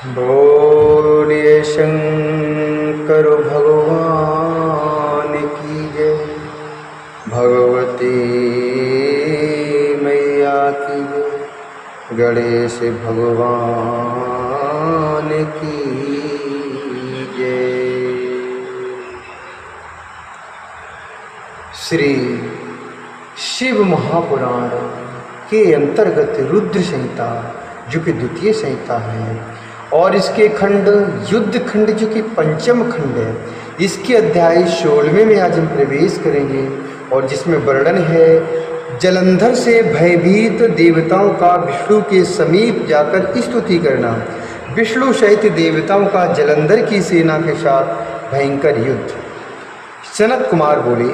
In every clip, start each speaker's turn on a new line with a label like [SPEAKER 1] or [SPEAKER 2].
[SPEAKER 1] बोलिए शंकर भगवान की जय। भगवती मैया की जय। गणेश भगवान की जय। श्री शिव महापुराण के अंतर्गत रुद्र संहिता जो कि द्वितीय संहिता है और इसके खंड युद्ध खंड जो कि पंचम खंड है, इसके अध्याय 16वें में आज हम प्रवेश करेंगे और जिसमें वर्णन है जलंधर से भयभीत देवताओं का विष्णु के समीप जाकर स्तुति करना। विष्णु सहित देवताओं का जलंधर की सेना के साथ भयंकर युद्ध। सनत कुमार बोले,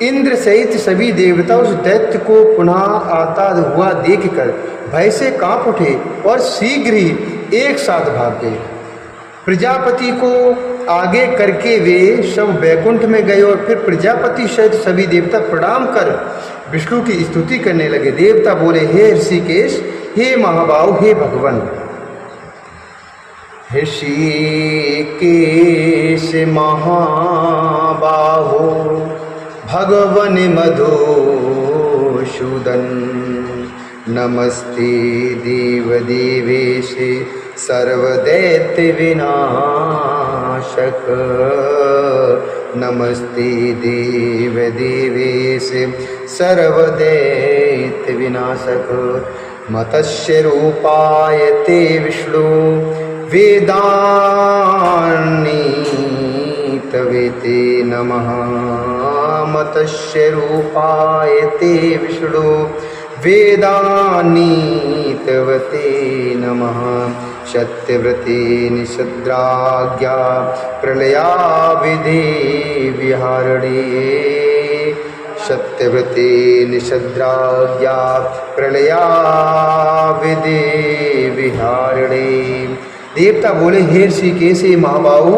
[SPEAKER 1] इंद्र सहित सभी देवता उस दैत्य को पुनः आता हुआ देखकर भय से कांप उठे और शीघ्र ही एक साथ भाग गए। प्रजापति को आगे करके वे सब वैकुंठ में गए और फिर प्रजापति सहित सभी देवता प्रणाम कर विष्णु की स्तुति करने लगे। देवता बोले, हे ऋषिकेश, हे महाबाहु, हे भगवान। ऋषिकेश महाबाहो भगवन मधुसूदन, नमस्ते देव देवेश सर्वदैत्य विनाशक। नमस्ते देव देवेश सर्वदैत्य विनाशक। मत्स्य रूपाय ते विष्णु वेदानि तवे ते नमः। मत्स्य रूपाय ते विष्णु वेदानि तवते नमः। सत्यव्रते निषद्राज्ञा प्रलयाविधे विहारिणे। सत्यव्रते निषद्राज्ञा प्रलयाविधे विहारिणे। देवता बोले, हे ऋषिकेश, हे महाबाहु,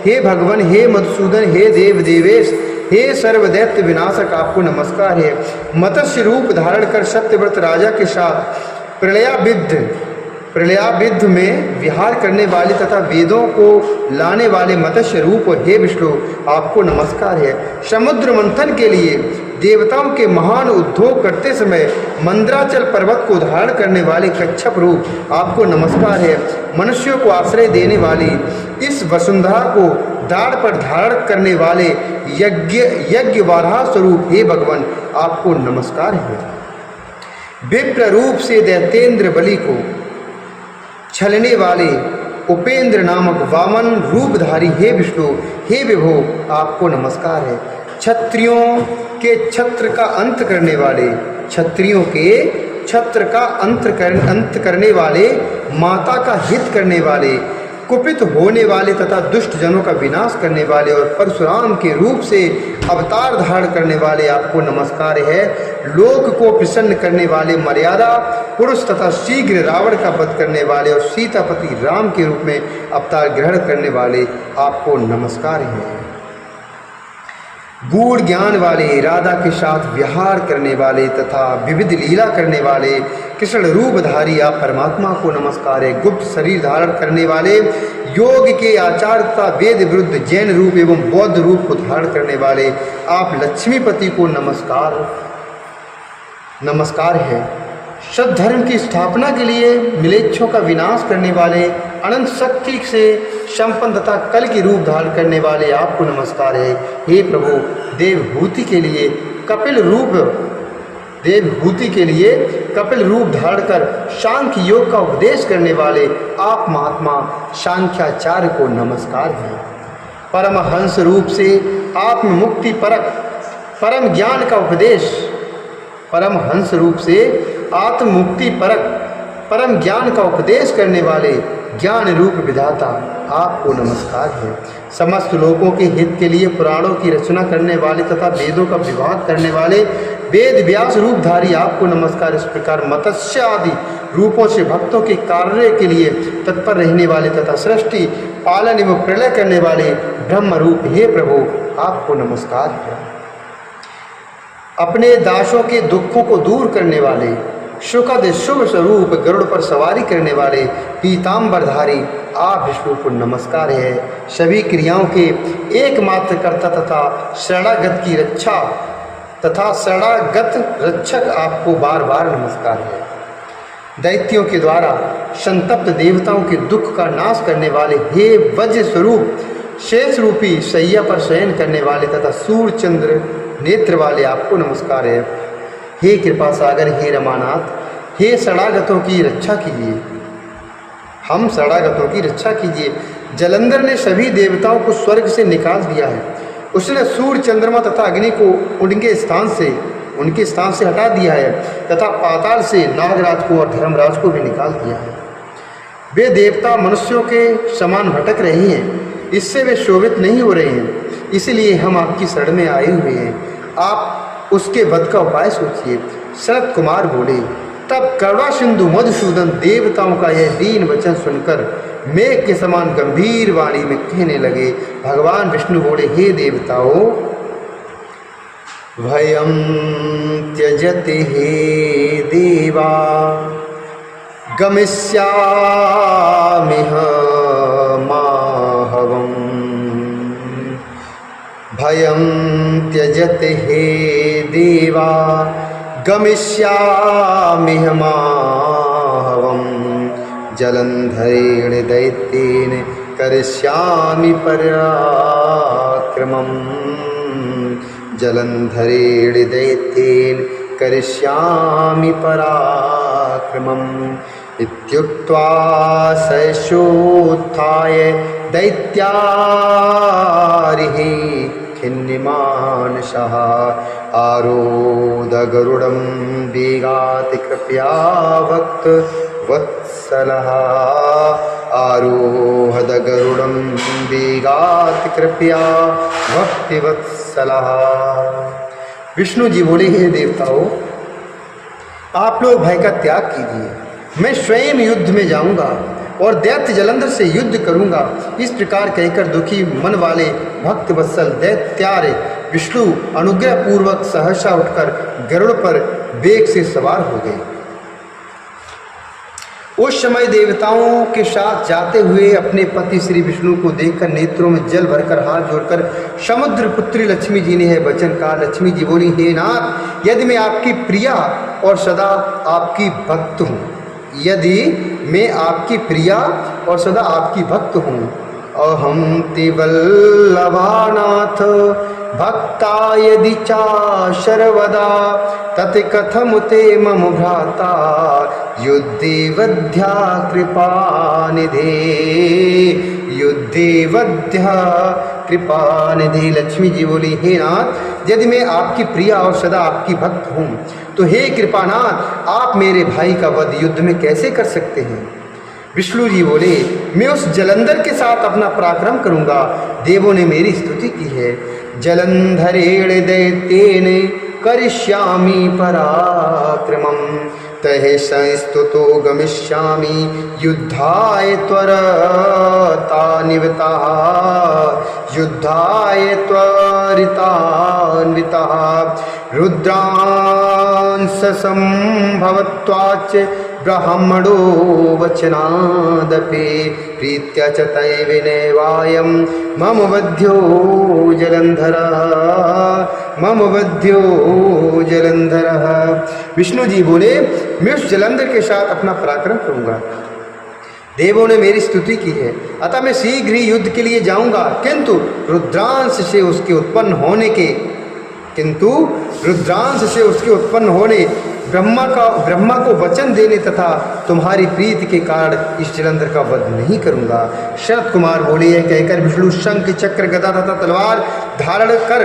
[SPEAKER 1] हे भगवान, हे मधुसूदन, हे देव देवेश, हे सर्वदैत्य विनाशक, आपको नमस्कार है। मत्स्य रूप धारण कर सत्यव्रत राजा के साथ प्रलयाविद्ध में विहार करने वाले तथा वेदों को लाने वाले मत्स्य रूप हे विष्णु, आपको नमस्कार है। समुद्र मंथन के लिए देवताओं के महान उद्योग करते समय मंदराचल पर्वत को धारण करने वाले कच्छप रूप, आपको नमस्कार है। मनुष्यों को आश्रय देने वाली इस वसुंधरा को दाढ़ पर धारण करने वाले यज्ञ वाराह स्वरूप हे भगवान, आपको नमस्कार है। विप्र रूप से दैत्येंद्र बलि को छलने वाले उपेंद्र नामक वामन रूपधारी हे विष्णु, हे विभो, आपको नमस्कार है। क्षत्रियों के छत्र का अंत करने वाले, क्षत्रियों के छत्र का अंत करने वाले, माता का हित करने वाले, कुपित होने वाले तथा दुष्ट जनों का विनाश करने वाले और परशुराम के रूप से अवतार धारण करने वाले, आपको नमस्कार है। लोक को प्रसन्न करने वाले मर्यादा पुरुष तथा शीघ्र रावण का वध करने वाले और सीतापति राम के रूप में अवतार ग्रहण करने वाले, आपको नमस्कार है। गूढ़ ज्ञान वाले, राधा के साथ विहार करने वाले तथा विविध लीला करने वाले कृष्ण रूपधारी आप परमात्मा को नमस्कार है। गुप्त शरीर धारण करने वाले, योग के आचार तथा वेद विरुद्ध जैन रूप एवं बौद्ध रूप को धारण करने वाले आप लक्ष्मीपति को नमस्कार है। सद्धर्म की स्थापना के लिए मिलेच्छों का विनाश करने वाले, अनंत शक्ति से संपन्न तथा कल की रूप धारण करने वाले, आपको नमस्कार है। हे प्रभु, देवभूति के लिए कपिल रूप धारण कर सांख्य योग का उपदेश करने वाले आप महात्मा सांख्याचार्य को नमस्कार है। परमहंस रूप से आत्ममुक्ति परक परम ज्ञान का उपदेश, परमहंस रूप से आत्ममुक्ति परक परम ज्ञान का उपदेश करने वाले ज्ञान रूप विधाता, आपको नमस्कार है। समस्त लोगों के हित के लिए पुराणों की रचना करने वाले तथा वेदों का विभाग करने वाले वेद व्यास रूपधारी, आपको नमस्कार। इस प्रकार मत्स्य आदि रूपों से भक्तों के कार्य के लिए तत्पर रहने वाले तथा सृष्टि पालन एवं प्रलय करने वाले ब्रह्म रूप हे प्रभु, आपको नमस्कार है। अपने दासों के दुखों को दूर करने वाले, सुखद शुभ स्वरूप गरुड़ पर सवारी करने वाले पीताम्बरधारी आप विष्णु को नमस्कार है। सभी क्रियाओं के एकमात्र कर्ता तथा शरणागत की रक्षा तथा शरणागत रक्षक आपको बार बार नमस्कार है। दैत्यों के द्वारा संतप्त देवताओं के दुख का नाश करने वाले हे वज्र स्वरूप शेष रूपी शैया पर शयन करने वाले तथा सूर्य चंद्र नेत्र वाले आपको नमस्कार है। हे कृपा सागर, हे रमानाथ, हे शरणागतों की रक्षा कीजिए, हम शरणागतों की रक्षा कीजिए। जलंधर ने सभी देवताओं को स्वर्ग से निकाल दिया है। उसने सूर्य चंद्रमा तथा अग्नि को उनके स्थान से हटा दिया है तथा पाताल से नागराज को और धर्मराज को भी निकाल दिया है। वे देवता मनुष्यों के समान भटक रहे हैं, इससे वे शोभित नहीं हो रहे हैं, इसलिए हम आपकी शरण में आए हुए हैं। आप उसके वध का उपाय सोचिए। शरत कुमार बोले। तब करुणा सिंधु मधुसूदन देवताओं का यह दीन वचन सुनकर मेघ के समान गंभीर वाणी में कहने लगे। भगवान विष्णु बोले, हे देवताओं, भयं त्यजते हे देवा गमिष्यामिह माहवम्। भयं त्यजते हे देवा गमिष्यामिह माहवम्। जलंधरेण दैत्येन करिष्यामि पराक्रमम्। जलंधरेण दैत्येन करिष्यामि पराक्रमम्। इत्युक्त्वा सशोत्थाय दैत्यारिः खिन्नमानसः आरोद गरुडं वेगात् कृपया भक्तवत्सलः। आरोहद गरुडं वेगात् कृपया भक्तिवत्सलः। विष्णु जी बोले, हे देवताओं, आप लोग भय का त्याग कीजिए। मैं स्वयं युद्ध में जाऊंगा और दैत्य जलंधर से युद्ध करूंगा। इस प्रकार कहकर दुखी मन वाले भक्त वत्सल दैत्यार्य विष्णु अनुग्रह पूर्वक सहसा उठकर गरुड़ पर वेग से सवार हो गए। उस समय देवताओं के साथ जाते हुए अपने पति श्री विष्णु को देखकर नेत्रों में जल भरकर हाथ जोड़कर समुद्र पुत्री लक्ष्मी जी ने यह वचन कहा। लक्ष्मी जी बोली, हे नाथ, यदि मैं आपकी प्रिया और सदा आपकी भक्त हूँ, यदि मैं आपकी प्रिया और सदा आपकी भक्त हूँ, अहं ते वल्लभानाथ भक्ता यदि चा सर्वदा तत् कथम ते मम भ्राता युद्धे वध्या कृपानिधे। युद्धे वध्या कृपानिधि। लक्ष्मी जी बोली, हे नाथ, यदि मैं आपकी प्रिया और सदा आपकी भक्त हूँ तो हे कृपानाथ, आप मेरे भाई का वध युद्ध में कैसे कर सकते हैं। विष्णु जी बोले, मैं उस जलंधर के साथ अपना पराक्रम करूंगा। देवों ने मेरी स्तुति की है। जलंधरेण दैत्येन करिष्यामि पराक्रमम् तहे संस्तुतो गमिष्यामि युद्धाय त्वरितान्वितः। युद्धाय त्वरितान्वितः। रुद्रांश संभवत्वाच्च ब्राह्मणो वचनादपि प्रीत्या च तैर्विनैवायं मम वध्यो जलंधरः। मम वध्यो जलंधरः। विष्णु जी बोले, मैं उस जलंधर के साथ अपना पराक्रम करूंगा। देवों ने मेरी स्तुति की है, अतः मैं शीघ्र ही युद्ध के लिए जाऊंगा, किंतु रुद्रांश से उसके उत्पन्न होने ब्रह्मा को वचन देने तथा तुम्हारी प्रीति के कारण इस जलंधर का वध नहीं करूंगा। शरत कुमार बोले, यह कहकर विष्णु शंख चक्र गदा तथा तलवार धारण कर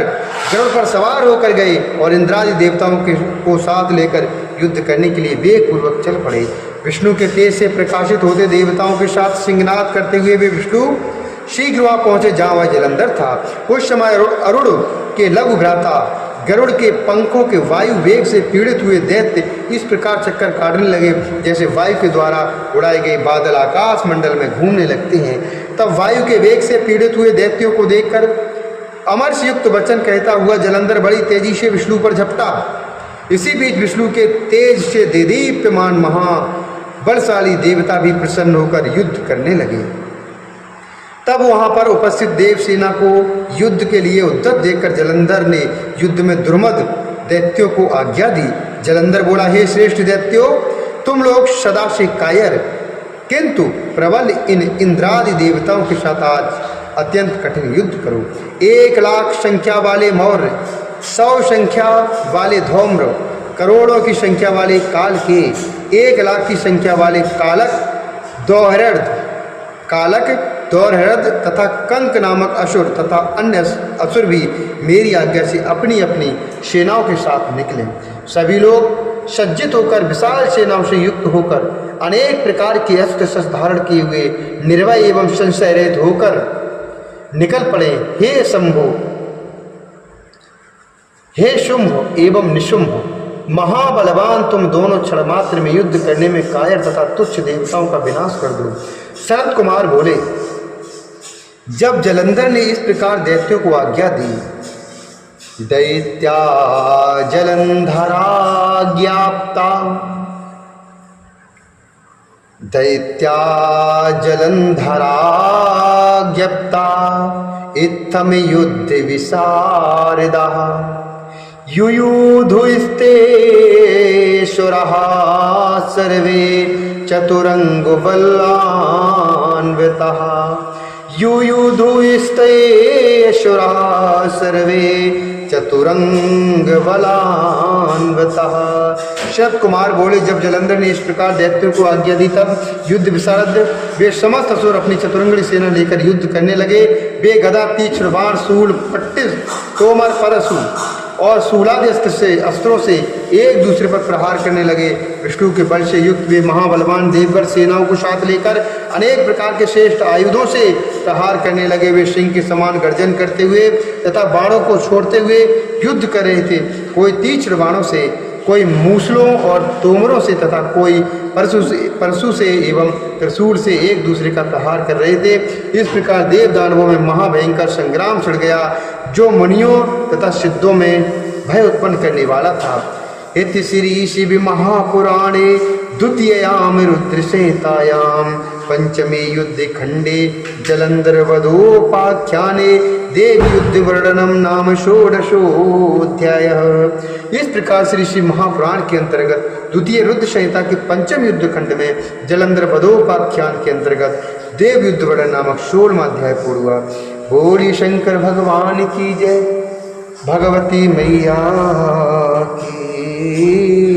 [SPEAKER 1] गरुड़ पर सवार होकर गए और इंद्रादि देवताओं को साथ लेकर युद्ध करने के लिए वेग पूर्वक चल पड़े। विष्णु के तेज से प्रकाशित होते देवताओं के साथ सिंहनाद करते हुए वे विष्णु शीघ्र वहां पहुंचे जहाँ वह जलंधर था। उस समय अरुण के लघु भ्राता गरुड़ के पंखों के वायु वेग से पीड़ित हुए दैत्य इस प्रकार चक्कर काटने लगे जैसे वायु के द्वारा उड़ाए गए बादल आकाश मंडल में घूमने लगते हैं। तब वायु के वेग से पीड़ित हुए दैत्यों को देखकर अमर से युक्त वचन कहता हुआ जलंधर बड़ी तेजी से विष्णु पर झपटा। इसी बीच विष्णु के तेज से देदीप्यमान महाबलशाली देवता भी प्रसन्न होकर युद्ध करने लगे। तब वहां पर उपस्थित देव सेना को युद्ध के लिए उद्यत देखकर जलंधर ने युद्ध में दुर्मद दैत्यों को आज्ञा दी। जलंधर बोला, हे श्रेष्ठ दैत्यों, तुम लोग सदा से कायर किंतु प्रबल इन इंद्रादि देवताओं के साथ आज अत्यंत कठिन युद्ध करो। 1,00,000 संख्या वाले मौर्य, 100 संख्या वाले धौम्र, करोड़ों की संख्या वाले काल के, 1,00,000 की संख्या वाले दौरहृद तथा कंक नामक असुर तथा अन्य असुर भी मेरी आज्ञा से अपनी अपनी सेनाओं के साथ निकले। सभी लोग सज्जित होकर विशाल सेनाओं से युक्त होकर अनेक प्रकार के अस्त्र शस्त्र धारण किए हुए निर्भय एवं संशय रहित होकर निकल पड़े। हे शंभो, हे शुंभ एवं निशुंभ, महाबलवान, तुम दोनों क्षण मात्र में युद्ध करने में कायर तथा तुच्छ देवताओं का विनाश कर दो। शरद कुमार बोले, जब जलंधर ने इस प्रकार दैत्यों को आज्ञा दी, दैत्या जलंधरा ज्ञाप्ता, दैत्या जलंधरा ज्ञप्ता इत्थम युद्ध विशारदः युयुधुस्ते सुरः सर्वे चतुरंग बलान्वितः युयुधुस्ते सुरः सर्वे चतुरंग बलान्वितः। शरद कुमार बोले, जब जलंधर ने इस प्रकार दैत्यों को आज्ञा दी तब युद्ध विशारद वे समस्त असुर अपनी चतुरंगणी सेना लेकर युद्ध करने लगे। वे गदा, तीक्ष्ण बाण, शूल, पट्टिस, तोमर, परशु और शूलादि अस्त्रों से एक दूसरे पर प्रहार करने लगे। विष्णु के बल से युक्त वे महाबलवान देवगण सेनाओं को साथ लेकर अनेक प्रकार के श्रेष्ठ आयुधों से प्रहार करने लगे। वे सिंह के समान गर्जन करते हुए तथा बाणों को छोड़ते हुए युद्ध कर रहे थे। कोई तीक्ष्ण बाणों से, कोई मूसलों और तोमरों से तथा कोई परशु से एवं त्रिशूल से एक दूसरे का प्रहार कर रहे थे। इस प्रकार देव दानवों में महाभयंकर संग्राम छिड़ गया, जो मुनियों तथा सिद्धों में भय उत्पन्न करने वाला था। इति श्री शिव महापुराणे द्वितीयाम रुद्रसेतायाम पंचमे युद्ध खंडे जलंधर वधोपाख्याने देव युद्ध वर्णनम नाम षोडशोऽध्याय। इस प्रकार श्री शिव महापुराण के अंतर्गत द्वितीय रुद्र संहिता के पंचम युद्ध खंड में जलंधर वधोपाख्यान के अंतर्गत देव युद्ध वर्णन नामक 16वां अध्याय पूर्ण हुआ। बोली शंकर भगवान की जय, भगवती मैया की